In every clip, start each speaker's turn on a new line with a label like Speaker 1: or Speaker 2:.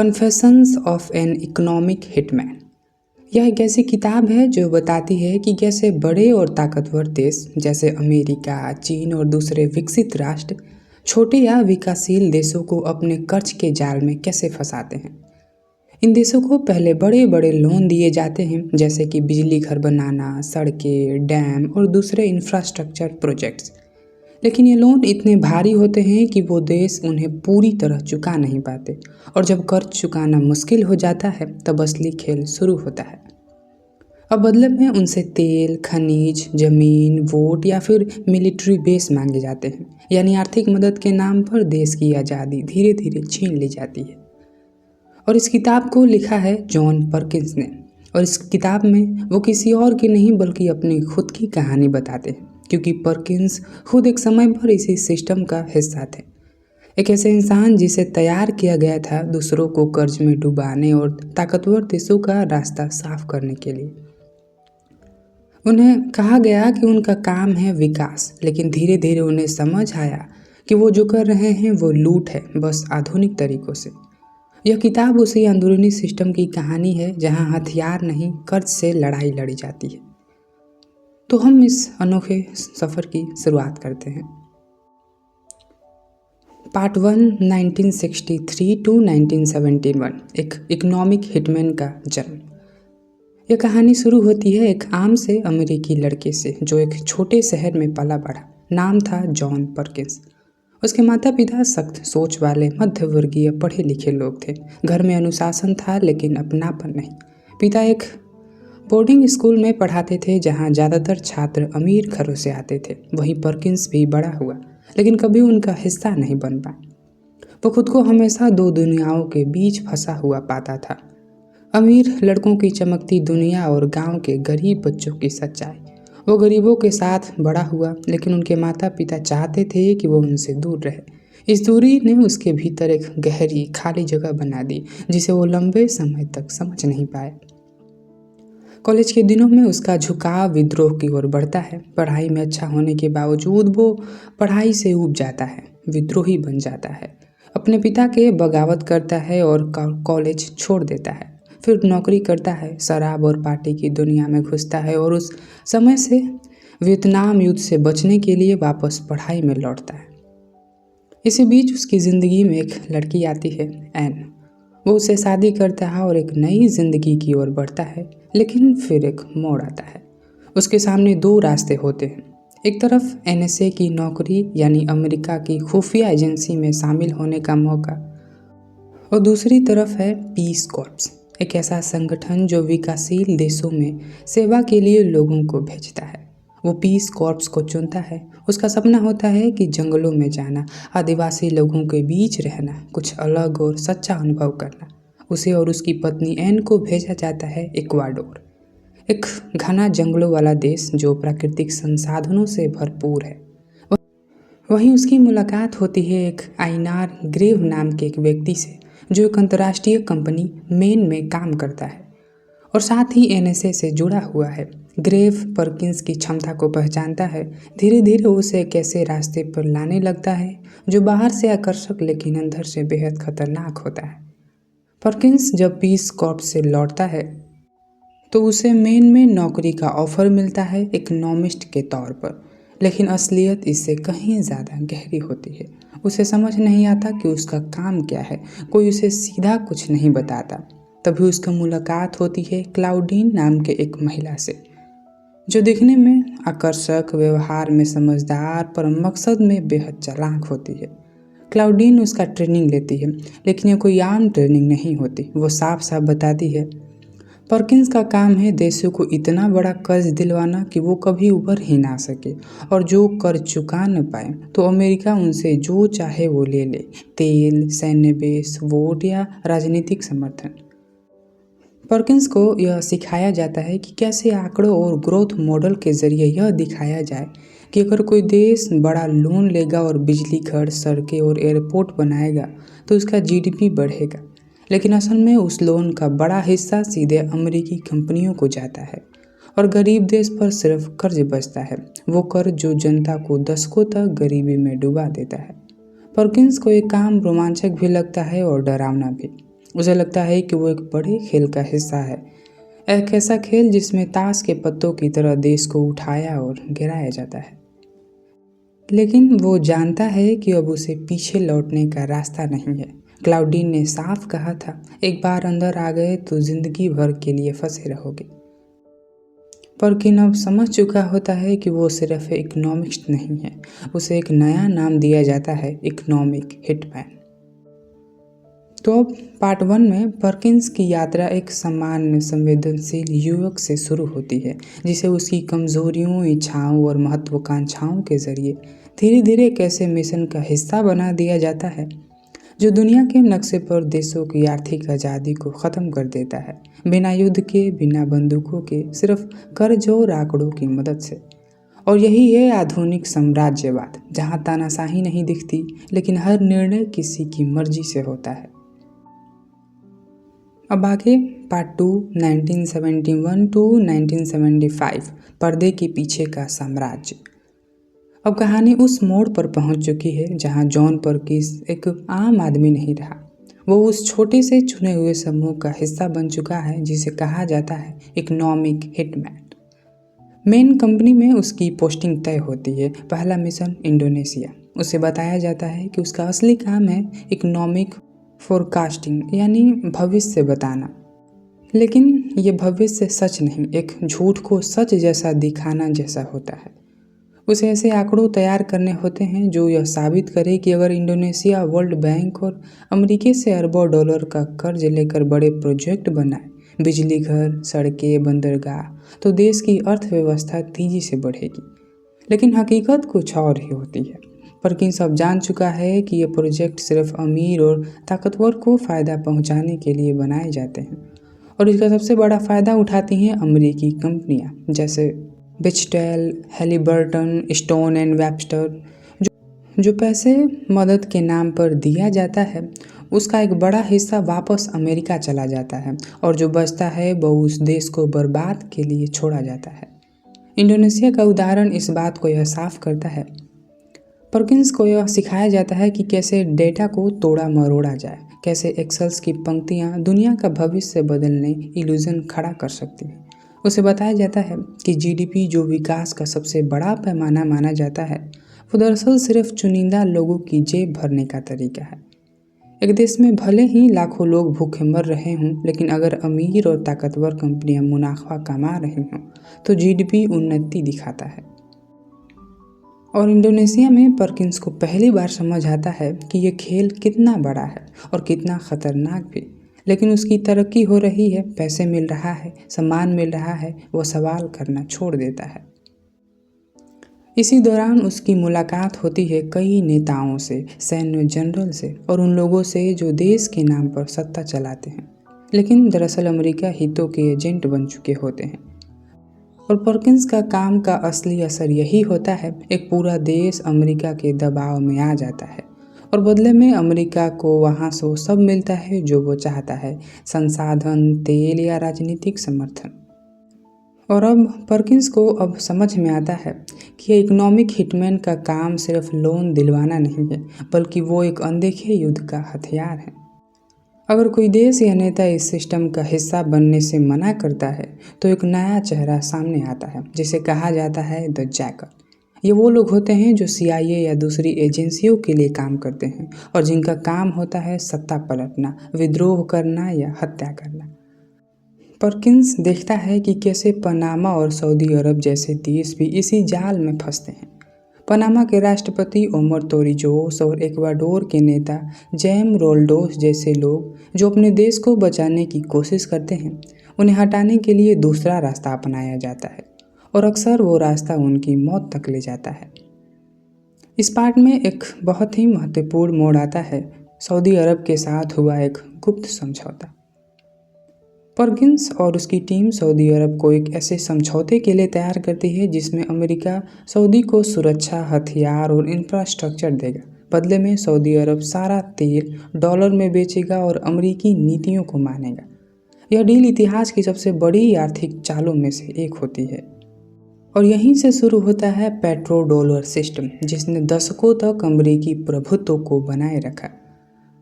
Speaker 1: Confessions of an economic hitman. यह एक ऐसी किताब है जो बताती है कि कैसे बड़े और ताकतवर देश जैसे अमेरिका, चीन और दूसरे विकसित राष्ट्र छोटे या विकासशील देशों को अपने कर्ज के जाल में कैसे फंसाते हैं। इन देशों को पहले बड़े बड़े लोन दिए जाते हैं, जैसे कि बिजली घर बनाना, सड़कें, डैम और दूसरे इंफ्रास्ट्रक्चर प्रोजेक्ट्स। लेकिन ये लोन इतने भारी होते हैं कि वो देश उन्हें पूरी तरह चुका नहीं पाते, और जब कर्ज चुकाना मुश्किल हो जाता है तब असली खेल शुरू होता है। अब बदले में उनसे तेल, खनिज, जमीन, वोट या फिर मिलिट्री बेस मांगे जाते हैं, यानी आर्थिक मदद के नाम पर देश की आज़ादी धीरे धीरे छीन ली जाती है। और इस किताब को लिखा है जॉन परकिंस ने, और इस किताब में वो किसी और की नहीं बल्कि अपनी खुद की कहानी बताते हैं, क्योंकि परकिंस खुद एक समय पर इसी सिस्टम का हिस्सा थे। एक ऐसे इंसान जिसे तैयार किया गया था दूसरों को कर्ज में डुबाने और ताकतवर देशों का रास्ता साफ करने के लिए। उन्हें कहा गया कि उनका काम है विकास, लेकिन धीरे धीरे उन्हें समझ आया कि वो जो कर रहे हैं वो लूट है, बस आधुनिक तरीकों से। यह किताब उसी अंदरूनी सिस्टम की कहानी है जहां हथियार नहीं, कर्ज से लड़ाई लड़ी जाती है। तो हम इस अनोखे सफ़र की शुरुआत करते हैं। पार्ट 1, 1963 टू 1971, एक इकोनॉमिक हिटमैन का जन्म। यह कहानी शुरू होती है एक आम से अमेरिकी लड़के से जो एक छोटे शहर में पला बढ़ा। नाम था जॉन परकिंस। उसके माता पिता सख्त सोच वाले मध्यवर्गीय पढ़े लिखे लोग थे। घर में अनुशासन था लेकिन अपनापन नहीं। पिता एक बोर्डिंग स्कूल में पढ़ाते थे जहां ज़्यादातर छात्र अमीर घरों से आते थे। वहीं परकिंस भी बड़ा हुआ, लेकिन कभी उनका हिस्सा नहीं बन पाया। वो खुद को हमेशा दो दुनियाओं के बीच फंसा हुआ पाता था, अमीर लड़कों की चमकती दुनिया और गांव के गरीब बच्चों की सच्चाई। वो गरीबों के साथ बड़ा हुआ, लेकिन उनके माता पिता चाहते थे कि वो उनसे दूर रहे। इस दूरी ने उसके भीतर एक गहरी खाली जगह बना दी जिसे वो लंबे समय तक समझ नहीं पाए। कॉलेज के दिनों में उसका झुकाव विद्रोह की ओर बढ़ता है। पढ़ाई में अच्छा होने के बावजूद वो पढ़ाई से ऊब जाता है, विद्रोही बन जाता है, अपने पिता के बगावत करता है और कॉलेज छोड़ देता है। फिर नौकरी करता है, शराब और पार्टी की दुनिया में घुसता है और उस समय से वियतनाम युद्ध से बचने के लिए वापस पढ़ाई में लौटता है। इसी बीच उसकी ज़िंदगी में एक लड़की आती है, एन। वो उससे शादी करता है और एक नई जिंदगी की ओर बढ़ता है। लेकिन फिर एक मोड़ आता है। उसके सामने दो रास्ते होते हैं। एक तरफ एनएसए की नौकरी, यानी अमेरिका की खुफिया एजेंसी में शामिल होने का मौका, और दूसरी तरफ है पीस कॉर्प्स, एक ऐसा संगठन जो विकासशील देशों में सेवा के लिए लोगों को भेजता है। वो पीस कॉर्प्स को चुनता है। उसका सपना होता है कि जंगलों में जाना, आदिवासी लोगों के बीच रहना, कुछ अलग और सच्चा अनुभव करना। उसे और उसकी पत्नी एन को भेजा जाता है इक्वाडोर, एक घना जंगलों वाला देश जो प्राकृतिक संसाधनों से भरपूर है। वहीं उसकी मुलाकात होती है एक आइनार ग्रेव नाम के एक व्यक्ति से जो एक अंतर्राष्ट्रीय कंपनी मेन में काम करता है और साथ ही एनएसए से जुड़ा हुआ है। ग्रेव परकिंस की क्षमता को पहचानता है। धीरे धीरे उसे एक ऐसे रास्ते पर लाने लगता है जो बाहर से आकर्षक लेकिन अंदर से बेहद खतरनाक होता है। परकिंस जब पीस कॉर्प्स से लौटता है तो उसे मेन में नौकरी का ऑफर मिलता है इकोनॉमिस्ट के तौर पर, लेकिन असलियत इससे कहीं ज़्यादा गहरी होती है। उसे समझ नहीं आता कि उसका काम क्या है, कोई उसे सीधा कुछ नहीं बताता। तभी उसकी मुलाकात होती है क्लाउडीन नाम के एक महिला से, जो दिखने में आकर्षक, व्यवहार में समझदार, पर मकसद में बेहद चालाक होती है। क्लाउडीन उसका ट्रेनिंग लेती है, लेकिन ये कोई आम ट्रेनिंग नहीं होती। वो साफ साफ बताती है परकिंस का काम है देशों को इतना बड़ा कर्ज दिलवाना कि वो कभी उभर ही ना सके, और जो कर्ज चुका न पाए तो अमेरिका उनसे जो चाहे वो ले ले, तेल, सैन्य बेस, वोट या राजनीतिक समर्थन। परकिंस को यह सिखाया जाता है कि कैसे आंकड़ों और ग्रोथ मॉडल के जरिए यह दिखाया जाए कि अगर कोई देश बड़ा लोन लेगा और बिजली घर, सड़कें और एयरपोर्ट बनाएगा तो उसका जीडीपी बढ़ेगा। लेकिन असल में उस लोन का बड़ा हिस्सा सीधे अमेरिकी कंपनियों को जाता है और गरीब देश पर सिर्फ कर्ज बचता है, वो कर्ज जो जनता को दशकों तक गरीबी में डुबा देता है। परकिंस को ये काम रोमांचक भी लगता है और डरावना भी। उसे लगता है कि वो एक बड़े खेल का हिस्सा है, एक ऐसा खेल जिसमें ताश के पत्तों की तरह देश को उठाया और गिराया जाता है। लेकिन वो जानता है कि अब उसे पीछे लौटने का रास्ता नहीं है। क्लाउडीन ने साफ कहा था, एक बार अंदर आ गए तो जिंदगी भर के लिए फंसे रहोगे। परकिन अब समझ चुका होता है कि वो सिर्फ इकोनॉमिक्स नहीं है, उसे एक नया नाम दिया जाता है, इकोनॉमिक हिटमैन। तो अब पार्ट 1 में परकिंस की यात्रा एक सामान्य संवेदनशील युवक से शुरू होती है, जिसे उसकी कमजोरियों, इच्छाओं और महत्वाकांक्षाओं के जरिए धीरे धीरे एक ऐसे मिशन का हिस्सा बना दिया जाता है जो दुनिया के नक्शे पर देशों की आर्थिक आज़ादी को ख़त्म कर देता है, बिना युद्ध के, बिना बंदूकों के, सिर्फ कर्ज और आंकड़ों की मदद से। और यही है आधुनिक साम्राज्यवाद, जहाँ तानाशाही नहीं दिखती, लेकिन हर निर्णय किसी की मर्जी से होता है। अब आगे पार्ट 2 1971 टू 1975, पर्दे के पीछे का साम्राज्य। अब कहानी उस मोड़ पर पहुंच चुकी है जहां जॉन परकिंस एक आम आदमी नहीं रहा। वो उस छोटे से चुने हुए समूह का हिस्सा बन चुका है जिसे कहा जाता है इकोनॉमिक हिटमैन। मेन कंपनी में उसकी पोस्टिंग तय होती है। पहला मिशन इंडोनेशिया। उसे बताया जाता है कि उसका असली काम है इकोनॉमिक फोरकास्टिंग, यानी भविष्य बताना। लेकिन ये भविष्य सच नहीं, एक झूठ को सच जैसा दिखाना जैसा होता है। उसे ऐसे आंकड़ों तैयार करने होते हैं जो यह साबित करे कि अगर इंडोनेशिया वर्ल्ड बैंक और अमेरिका से अरबों डॉलर का कर्ज लेकर बड़े प्रोजेक्ट बनाए, बिजली घर, सड़कें, बंदरगाह, तो देश की अर्थव्यवस्था तेजी से बढ़ेगी। लेकिन हकीकत कुछ और ही होती है। परकिंस अब जान चुका है कि ये प्रोजेक्ट सिर्फ अमीर और ताकतवर को फ़ायदा पहुंचाने के लिए बनाए जाते हैं, और इसका सबसे बड़ा फ़ायदा उठाती हैं अमेरिकी कंपनियां जैसे बिचटेल, हैलिबर्टन, स्टोन एंड वेबस्टर। जो पैसे मदद के नाम पर दिया जाता है उसका एक बड़ा हिस्सा वापस अमेरिका चला जाता है, और जो बचता है वो उस देश को बर्बाद के लिए छोड़ा जाता है। इंडोनेशिया का उदाहरण इस बात को यह साफ करता है। परकिंस को यह सिखाया जाता है कि कैसे डेटा को तोड़ा मरोड़ा जाए, कैसे एक्सेल्स की पंक्तियां दुनिया का भविष्य बदलने इल्यूजन खड़ा कर सकती हैं। उसे बताया जाता है कि जीडीपी, जो विकास का सबसे बड़ा पैमाना माना जाता है, वो दरअसल सिर्फ चुनिंदा लोगों की जेब भरने का तरीका है। एक देश में भले ही लाखों लोग भूखे मर रहे हों, लेकिन अगर अमीर और ताकतवर कंपनियां मुनाफा कमा रही हों तो जीडीपी उन्नति दिखाता है। और इंडोनेशिया में परकिंस को पहली बार समझ आता है कि ये खेल कितना बड़ा है और कितना ख़तरनाक भी। लेकिन उसकी तरक्की हो रही है, पैसे मिल रहा है, सम्मान मिल रहा है, वो सवाल करना छोड़ देता है। इसी दौरान उसकी मुलाकात होती है कई नेताओं से, सैन्य जनरल से, और उन लोगों से जो देश के नाम पर सत्ता चलाते हैं, लेकिन दरअसल अमेरिका हितों के एजेंट बन चुके होते हैं। और परकिंस का काम का असली असर यही होता है, एक पूरा देश अमेरिका के दबाव में आ जाता है और बदले में अमेरिका को वहाँ से सब मिलता है जो वो चाहता है, संसाधन, तेल या राजनीतिक समर्थन। और अब परकिंस को अब समझ में आता है कि इकोनॉमिक हिटमैन का काम सिर्फ लोन दिलवाना नहीं है, बल्कि वो एक अनदेखे युद्ध का हथियार है। अगर कोई देश या नेता इस सिस्टम का हिस्सा बनने से मना करता है तो एक नया चेहरा सामने आता है, जिसे कहा जाता है द जैकल। ये वो लोग होते हैं जो CIA या दूसरी एजेंसियों के लिए काम करते हैं और जिनका काम होता है सत्ता पलटना, विद्रोह करना या हत्या करना। परकिंस देखता है कि कैसे पनामा और सऊदी अरब जैसे देश भी इसी जाल में फंसते हैं। पनामा के राष्ट्रपति ओमर तोरिजोस और इक्वाडोर के नेता जेम रोल्डोस जैसे लोग जो अपने देश को बचाने की कोशिश करते हैं, उन्हें हटाने के लिए दूसरा रास्ता अपनाया जाता है, और अक्सर वो रास्ता उनकी मौत तक ले जाता है। इस पार्ट में एक बहुत ही महत्वपूर्ण मोड़ आता है, सऊदी अरब के साथ हुआ एक गुप्त समझौता। परकिंस और उसकी टीम सऊदी अरब को एक ऐसे समझौते के लिए तैयार करती है जिसमें अमेरिका सऊदी को सुरक्षा, हथियार और इंफ्रास्ट्रक्चर देगा। बदले में सऊदी अरब सारा तेल डॉलर में बेचेगा और अमेरिकी नीतियों को मानेगा। यह डील इतिहास की सबसे बड़ी आर्थिक चालों में से एक होती है, और यहीं से शुरू होता है पेट्रो डॉलर सिस्टम, जिसने दशकों तक अमेरिकी प्रभुत्व को बनाए रखा।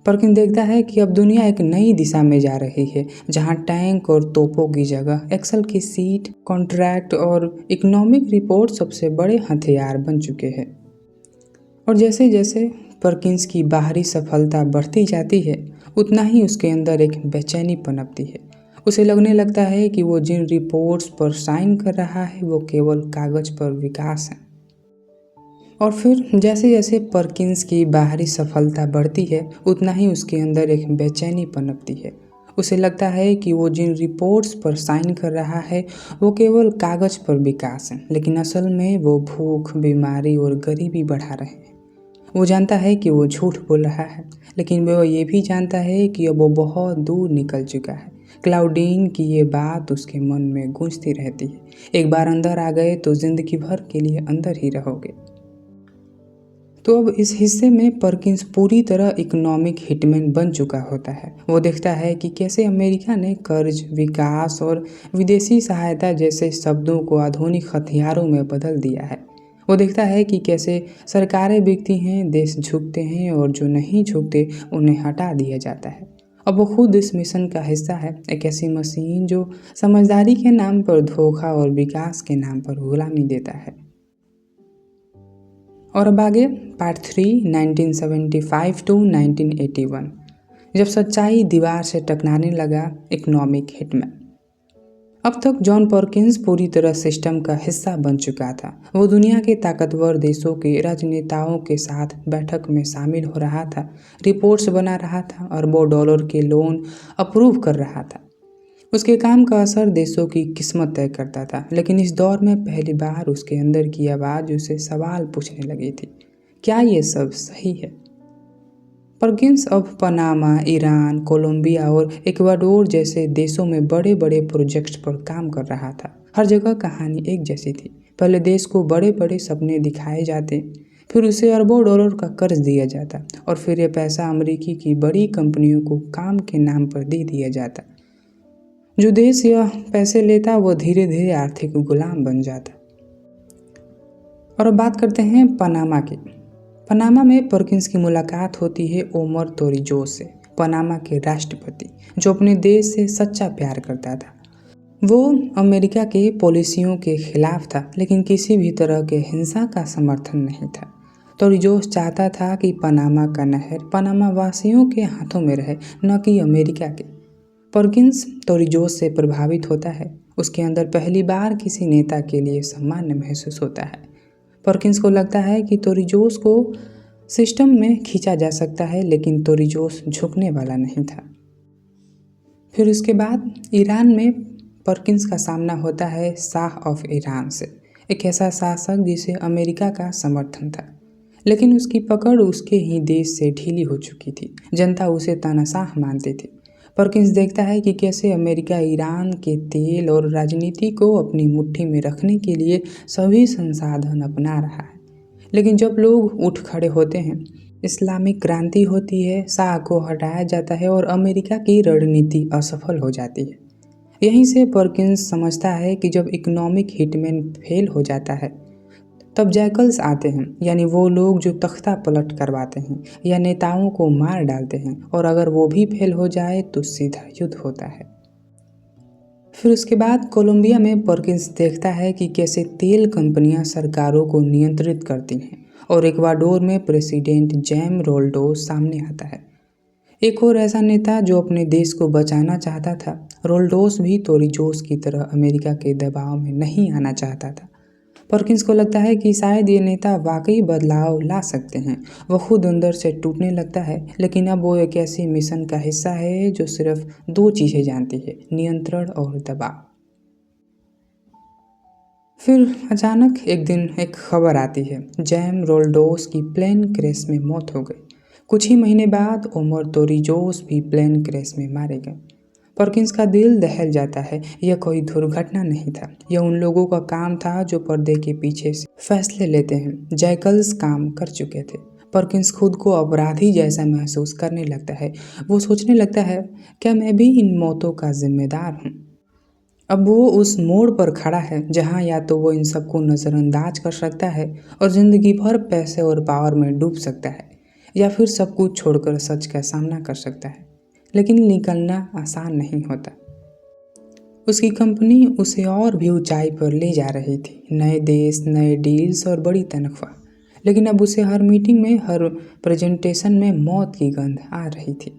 Speaker 1: परकिन देखता है कि अब दुनिया एक नई दिशा में जा रही है, जहां टैंक और तोपों की जगह एक्सेल की सीट, कॉन्ट्रैक्ट और इकोनॉमिक रिपोर्ट सबसे बड़े हथियार बन चुके हैं। और जैसे जैसे परकिंस की बाहरी सफलता बढ़ती जाती है, उतना ही उसके अंदर एक बेचैनी पनपती है। उसे लगने लगता है कि वो जिन रिपोर्ट्स पर साइन कर रहा है वो केवल कागज पर विकास है। और फिर जैसे जैसे परकिंस की बाहरी सफलता बढ़ती है, उतना ही उसके अंदर एक बेचैनी पनपती है। उसे लगता है कि वो जिन रिपोर्ट्स पर साइन कर रहा है वो केवल कागज पर विकास है, लेकिन असल में वो भूख, बीमारी और गरीबी बढ़ा रहे हैं। वो जानता है कि वो झूठ बोल रहा है, लेकिन वो ये भी जानता है कि अब वो बहुत दूर निकल चुका है। क्लाउडीन की ये बात उसके मन में गूंजती रहती है, एक बार अंदर आ गए तो जिंदगी भर के लिए अंदर ही रहोगे। तो अब इस हिस्से में परकिंस पूरी तरह इकोनॉमिक हिटमैन बन चुका होता है। वो देखता है कि कैसे अमेरिका ने कर्ज, विकास और विदेशी सहायता जैसे शब्दों को आधुनिक हथियारों में बदल दिया है। वो देखता है कि कैसे सरकारें बिकती हैं, देश झुकते हैं और जो नहीं झुकते उन्हें हटा दिया जाता है। अब वो खुद इस मिशन का हिस्सा है, एक ऐसी मशीन जो समझदारी के नाम पर धोखा और विकास के नाम पर गुलामी देता है। और अब आगे पार्ट 3, 1975 टू 1981। जब सच्चाई दीवार से टकराने लगा, इकोनॉमिक हिटमैन। अब तक जॉन परकिंस पूरी तरह सिस्टम का हिस्सा बन चुका था। वो दुनिया के ताकतवर देशों के राजनेताओं के साथ बैठक में शामिल हो रहा था, रिपोर्ट्स बना रहा था, अरबों डॉलर के लोन अप्रूव कर रहा था। उसके काम का असर देशों की किस्मत तय करता था। लेकिन इस दौर में पहली बार उसके अंदर की आवाज़ उसे सवाल पूछने लगी थी, क्या ये सब सही है? परकिंस अब पनामा, ईरान, कोलंबिया और इक्वाडोर जैसे देशों में बड़े बड़े प्रोजेक्ट्स पर काम कर रहा था। हर जगह कहानी एक जैसी थी। पहले देश को बड़े बड़े सपने दिखाए जाते, फिर उसे अरबों डॉलर का कर्ज दिया जाता और फिर ये पैसा अमेरिकी की बड़ी कंपनियों को काम के नाम पर दे दिया जाता। जो देश यह पैसे लेता वो धीरे धीरे आर्थिक गुलाम बन जाता। और अब बात करते हैं पनामा की। पनामा में परकिंस की मुलाकात होती है ओमर तोरिजो से, पनामा के राष्ट्रपति, जो अपने देश से सच्चा प्यार करता था। वो अमेरिका के पॉलिसियों के खिलाफ था, लेकिन किसी भी तरह के हिंसा का समर्थन नहीं था। तोरिजोस चाहता था कि पनामा का नहर पनामा वासियों के हाथों में रहे, न कि अमेरिका के। परकिंस तोरिजोस से प्रभावित होता है। उसके अंदर पहली बार किसी नेता के लिए सम्मान महसूस होता है। परकिंस को लगता है कि तोरिजोस को सिस्टम में खींचा जा सकता है, लेकिन तोरिजोस झुकने वाला नहीं था। फिर उसके बाद ईरान में परकिंस का सामना होता है शाह ऑफ ईरान से, एक ऐसा शासक जिसे अमेरिका का समर्थन था, लेकिन उसकी पकड़ उसके ही देश से ढीली हो चुकी थी। जनता उसे तानाशाह मानती थी। परकिंस देखता है कि कैसे अमेरिका ईरान के तेल और राजनीति को अपनी मुट्ठी में रखने के लिए सभी संसाधन अपना रहा है। लेकिन जब लोग उठ खड़े होते हैं, इस्लामिक क्रांति होती है, शाह को हटाया जाता है और अमेरिका की रणनीति असफल हो जाती है। यहीं से परकिंस समझता है कि जब इकोनॉमिक हिटमैन फेल हो जाता है, तब जैकल्स आते हैं, यानी वो लोग जो तख्ता पलट करवाते हैं या नेताओं को मार डालते हैं, और अगर वो भी फेल हो जाए तो सीधा युद्ध होता है। फिर उसके बाद कोलंबिया में परकिंस देखता है कि कैसे तेल कंपनियां सरकारों को नियंत्रित करती हैं, और इक्वाडोर में प्रेसिडेंट जैम रोल्डोस सामने आता है, एक और ऐसा नेता जो अपने देश को बचाना चाहता था। रोल्डोस भी तोरिजोस की तरह अमेरिका के दबाव में नहीं आना चाहता था। परकिंस को लगता है कि शायद ये नेता वाकई बदलाव ला सकते हैं। वो खुद अंदर से टूटने लगता है, लेकिन अब वो एक ऐसी मिशन का हिस्सा है जो सिर्फ दो चीज़ें जानती है, नियंत्रण और दबाव। फिर अचानक एक दिन एक खबर आती है, जैम रोल्डोस की प्लेन क्रैश में मौत हो गई। कुछ ही महीने बाद ओमर तोरिजोस भी प्लेन क्रैश में मारे गए। परकिंस का दिल दहल जाता है। यह कोई दुर्घटना नहीं था, यह उन लोगों का काम था जो पर्दे के पीछे से फैसले लेते हैं। जैकल्स काम कर चुके थे। परकिंस खुद को अपराधी जैसा महसूस करने लगता है। वो सोचने लगता है, क्या मैं भी इन मौतों का जिम्मेदार हूँ? अब वो उस मोड़ पर खड़ा है जहाँ या तो वो इन सबको नज़रअंदाज कर सकता है और ज़िंदगी भर पैसे और पावर में डूब सकता है, या फिर सब कुछ छोड़कर सच का सामना कर सकता है, लेकिन निकलना आसान नहीं होता। उसकी कंपनी उसे और भी ऊंचाई पर ले जा रही थी, नए देश, नए डील्स और बड़ी तनख्वाह। लेकिन अब उसे हर मीटिंग में, हर प्रेजेंटेशन में मौत की गंध आ रही थी।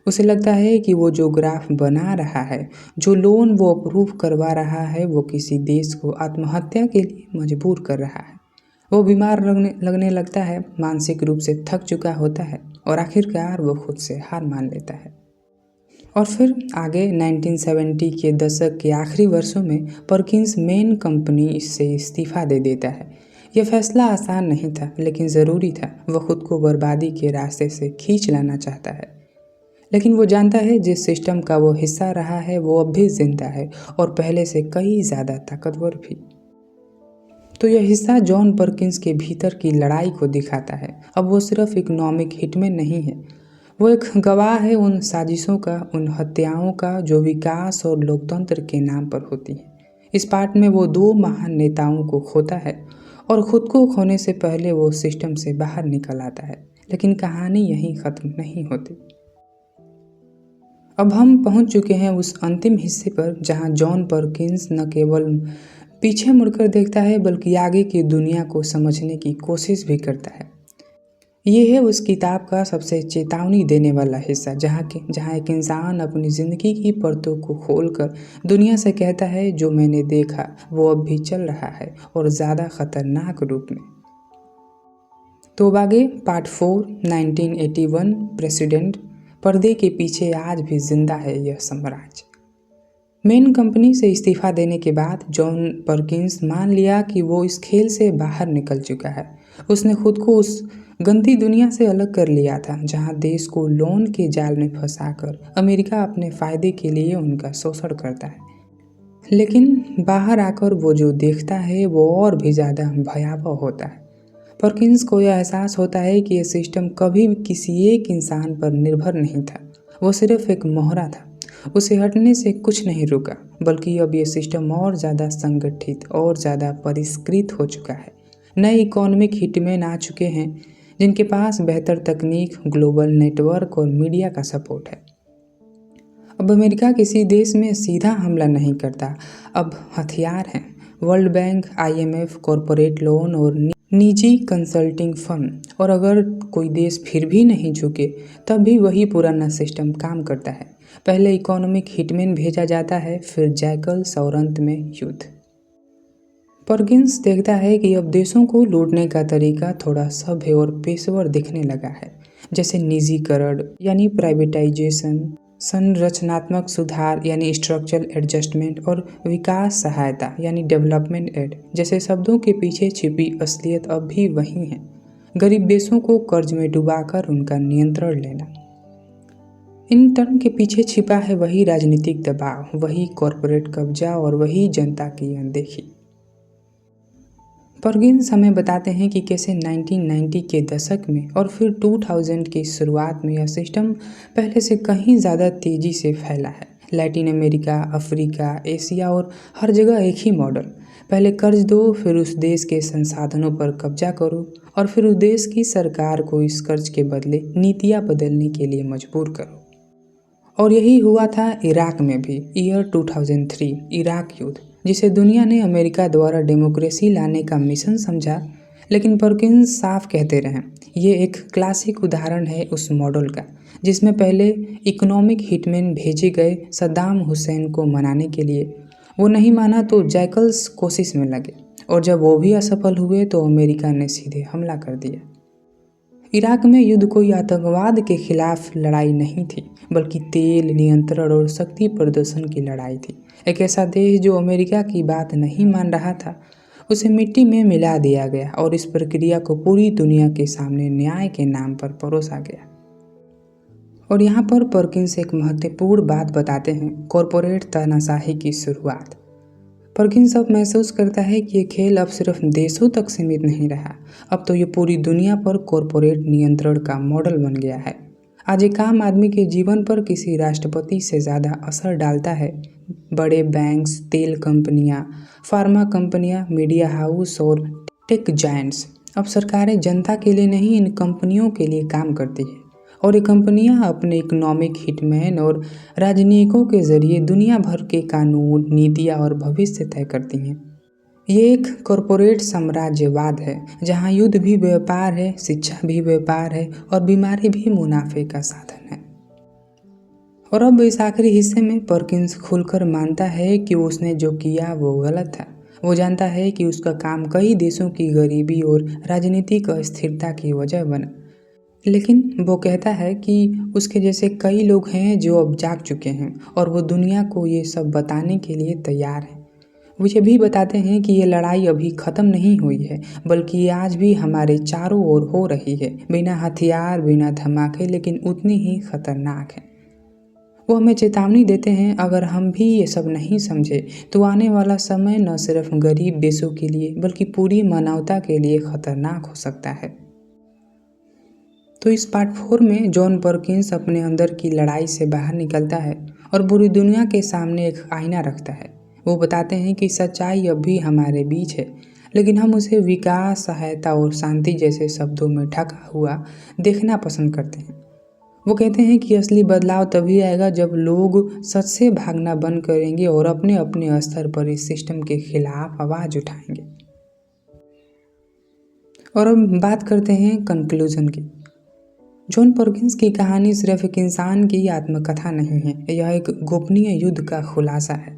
Speaker 1: उसे लगता है कि वो जो ग्राफ बना रहा है, जो लोन वो अप्रूव करवा रहा है, वो किसी देश को आत्महत्या के लिए मजबूर कर रहा है। वो बीमार लगने लगता है, मानसिक रूप से थक चुका होता है और आखिरकार वो खुद से हार मान लेता है। और फिर आगे 1970 के दशक के आखिरी वर्षों में परकिंस मेन कंपनी से इस्तीफा दे देता है। यह फैसला आसान नहीं था, लेकिन ज़रूरी था। वह खुद को बर्बादी के रास्ते से खींच लाना चाहता है, लेकिन वो जानता है जिस सिस्टम का वो हिस्सा रहा है वो अब भी जिंदा है, और पहले से कई ज़्यादा ताकतवर भी। तो यह हिस्सा जॉन परकिंस के भीतर की लड़ाई को दिखाता है। अब वो सिर्फ इकोनॉमिक हिटमैन नहीं है, वो एक गवाह है उन साजिशों का, उन हत्याओं का जो विकास और लोकतंत्र के नाम पर होती हैं। इस पार्ट में वो दो महान नेताओं को खोता है, और खुद को खोने से पहले वो सिस्टम से बाहर निकल आता है। लेकिन कहानी यहीं ख़त्म नहीं होती। अब हम पहुंच चुके हैं उस अंतिम हिस्से पर जहां जॉन परकिंस न केवल पीछे मुड़कर देखता है, बल्कि आगे की दुनिया को समझने की कोशिश भी करता है। ये है उस किताब का सबसे चेतावनी देने वाला हिस्सा, जहाँ एक इंसान अपनी ज़िंदगी की परतों को खोलकर दुनिया से कहता है, जो मैंने देखा वो अब भी चल रहा है, और ज़्यादा खतरनाक रूप में। तो आगे पार्ट 4, 1981 प्रेसिडेंट। पर्दे के पीछे आज भी जिंदा है यह साम्राज्य। मेन कंपनी से इस्तीफा देने के बाद जॉन परकिंस मान लिया कि वो इस खेल से बाहर निकल चुका है। उसने खुद को उस गंदी दुनिया से अलग कर लिया था, जहां देश को लोन के जाल में फंसाकर अमेरिका अपने फ़ायदे के लिए उनका शोषण करता है। लेकिन बाहर आकर वो जो देखता है वो और भी ज़्यादा भयावह होता है। परकिंस को यह एहसास होता है कि यह सिस्टम कभी भी किसी एक इंसान पर निर्भर नहीं था, वो सिर्फ एक मोहरा था। उसे हटने से कुछ नहीं रुका, बल्कि अब यह सिस्टम और ज़्यादा संगठित और ज़्यादा परिष्कृत हो चुका है। नए इकोनॉमिक हिटमैन आ चुके हैं, जिनके पास बेहतर तकनीक, ग्लोबल नेटवर्क और मीडिया का सपोर्ट है। अब अमेरिका किसी देश में सीधा हमला नहीं करता, अब हथियार हैं। World bank, IMF, corporate loan और निजी कंसल्टिंग फर्म। और अगर कोई देश फिर भी नहीं झुके, तब भी वही पुराना सिस्टम काम करता है। पहले इकोनॉमिक हिटमैन भेजा जाता है, फिर जैकल्स और अंत में युद्ध। परकिंस देखता है कि अब देशों को लूटने का तरीका थोड़ा सभ्य और पेशेवर दिखने लगा है, जैसे निजीकरण यानी प्राइवेटाइजेशन, संरचनात्मक सुधार यानी स्ट्रक्चरल एडजस्टमेंट, और विकास सहायता यानी डेवलपमेंट एड जैसे शब्दों के पीछे छिपी असलियत अब भी वही है। गरीब देशों को कर्ज में डुबाकर उनका नियंत्रण लेना। इन टर्म के पीछे छिपा है वही राजनीतिक दबाव, वही कॉरपोरेट कब्जा और वही जनता की अनदेखी। परकिंस हमें बताते हैं कि कैसे 1990 के दशक में और फिर 2000 की शुरुआत में यह सिस्टम पहले से कहीं ज़्यादा तेज़ी से फैला है। लैटिन अमेरिका, अफ्रीका, एशिया और हर जगह एक ही मॉडल। पहले कर्ज दो, फिर उस देश के संसाधनों पर कब्जा करो, और फिर उस देश की सरकार को इस कर्ज के बदले नीतियाँ बदलने के लिए मजबूर करो। और यही हुआ था इराक में भी। ईयर 2003 इराक युद्ध, जिसे दुनिया ने अमेरिका द्वारा डेमोक्रेसी लाने का मिशन समझा, लेकिन परकिंस साफ कहते रहे, ये एक क्लासिक उदाहरण है उस मॉडल का, जिसमें पहले इकोनॉमिक हिटमैन भेजे गए सद्दाम हुसैन को मनाने के लिए। वो नहीं माना तो जैकल्स कोशिश में लगे, और जब वो भी असफल हुए तो अमेरिका ने सीधे हमला कर दिया। इराक में युद्ध कोई आतंकवाद के खिलाफ लड़ाई नहीं थी, बल्कि तेल नियंत्रण और शक्ति प्रदर्शन की लड़ाई थी। एक ऐसा देश जो अमेरिका की बात नहीं मान रहा था, उसे मिट्टी में मिला दिया गया, और इस प्रक्रिया को पूरी दुनिया के सामने न्याय के नाम पर परोसा गया। और यहाँ पर परकिंस एक महत्वपूर्ण बात बताते हैं, कॉरपोरेट तानाशाही की शुरुआत। परकिंस अब महसूस करता है कि ये खेल अब सिर्फ देशों तक सीमित नहीं रहा, अब तो ये पूरी दुनिया पर कॉरपोरेट नियंत्रण का मॉडल बन गया है। आज एक आम आदमी के जीवन पर किसी राष्ट्रपति से ज़्यादा असर डालता है बड़े बैंक्स, तेल कंपनियां, फार्मा कंपनियां, मीडिया हाउस और टेक जायंट्स। अब सरकारें जनता के लिए नहीं, इन कंपनियों के लिए काम करती है और ये कंपनियां अपने इकोनॉमिक हिटमैन और राजनयिकों के ज़रिए दुनिया भर के कानून, नीतियां और भविष्य तय करती हैं। ये एक कॉरपोरेट साम्राज्यवाद है जहां युद्ध भी व्यापार है, शिक्षा भी व्यापार है और बीमारी भी मुनाफे का साधन है। और अब इस आखिरी हिस्से में पर्किंस खुलकर मानता है कि उसने जो किया वो गलत था। वो जानता है कि उसका काम कई देशों की गरीबी और राजनीतिक अस्थिरता की वजह बना, लेकिन वो कहता है कि उसके जैसे कई लोग हैं जो अब जाग चुके हैं और वो दुनिया को ये सब बताने के लिए तैयार हैं। वो ये भी बताते हैं कि ये लड़ाई अभी ख़त्म नहीं हुई है, बल्कि ये आज भी हमारे चारों ओर हो रही है, बिना हथियार, बिना धमाके, लेकिन उतनी ही खतरनाक है। वो हमें चेतावनी देते हैं, अगर हम भी ये सब नहीं समझे तो आने वाला समय न सिर्फ गरीब देशों के लिए बल्कि पूरी मानवता के लिए खतरनाक हो सकता है। तो इस पार्ट 4 में जॉन पर्किंस अपने अंदर की लड़ाई से बाहर निकलता है और पूरी दुनिया के सामने एक आईना रखता है। वो बताते हैं कि सच्चाई अब भी हमारे बीच है, लेकिन हम उसे विकास, सहायता और शांति जैसे शब्दों में ढका हुआ देखना पसंद करते हैं। वो कहते हैं कि असली बदलाव तभी आएगा जब लोग सच से भागना बंद करेंगे और अपने अपने स्तर पर इस सिस्टम के खिलाफ आवाज़ उठाएंगे। और अब बात करते हैं कंक्लूजन की। जॉन पर्किंस की कहानी सिर्फ एक इंसान की आत्मकथा नहीं है, यह एक गोपनीय युद्ध का खुलासा है।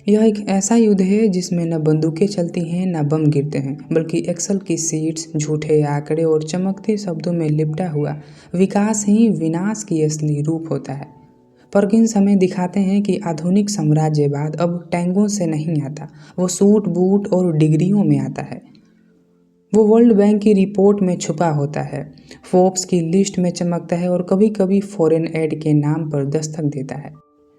Speaker 1: यह एक ऐसा युद्ध है जिसमें न बंदूकें चलती हैं, न बम गिरते हैं, बल्कि एक्सेल की सीट्स, झूठे आंकड़े और चमकते शब्दों में लिपटा हुआ विकास ही विनाश की असली रूप होता है। पर्किंस हमें दिखाते हैं कि आधुनिक साम्राज्यवाद अब टैंगों से नहीं आता, वो सूट बूट और डिग्रियों में आता है। वो वर्ल्ड बैंक की रिपोर्ट में छुपा होता है, फोर्ब्स की लिस्ट में चमकता है और कभी कभी फॉरेन एड के नाम पर दस्तक देता है।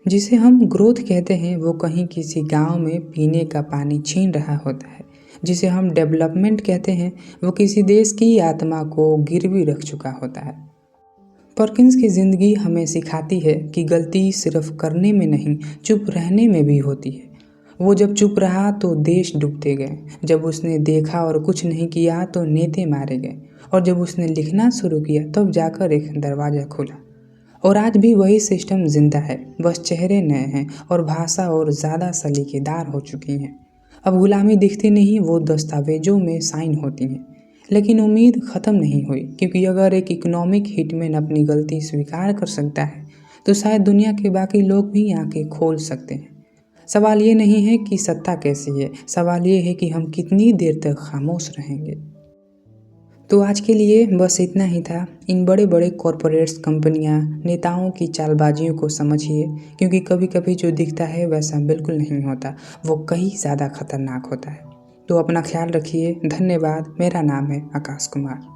Speaker 1: जिसे हम ग्रोथ कहते हैं वो कहीं किसी गांव में पीने का पानी छीन रहा होता है। जिसे हम डेवलपमेंट कहते हैं वो किसी देश की आत्मा को गिरवी रख चुका होता है। पर्किंस की ज़िंदगी हमें सिखाती है कि गलती सिर्फ करने में नहीं, चुप रहने में भी होती है। वो जब चुप रहा तो देश डूबते गए, जब उसने देखा और कुछ नहीं किया तो नेता मारे गए, और जब उसने लिखना शुरू किया तब जाकर एक दरवाज़ा खुला। और आज भी वही सिस्टम जिंदा है, बस चेहरे नए हैं और भाषा और ज़्यादा सलीकेदार हो चुकी हैं। अब गुलामी दिखती नहीं, वो दस्तावेजों में साइन होती हैं। लेकिन उम्मीद ख़त्म नहीं हुई, क्योंकि अगर एक इकोनॉमिक हिटमैन अपनी गलती स्वीकार कर सकता है तो शायद दुनिया के बाकी लोग भी आंखें खोल सकते हैं। सवाल ये नहीं है कि सत्ता कैसी है, सवाल ये है कि हम कितनी देर तक खामोश रहेंगे। तो आज के लिए बस इतना ही था। इन बड़े बड़े कॉरपोरेट्स, कंपनियां, नेताओं की चालबाजियों को समझिए, क्योंकि कभी कभी जो दिखता है वैसा बिल्कुल नहीं होता, वो कहीं ज़्यादा खतरनाक होता है। तो अपना ख्याल रखिए। धन्यवाद। मेरा नाम है आकाश कुमार।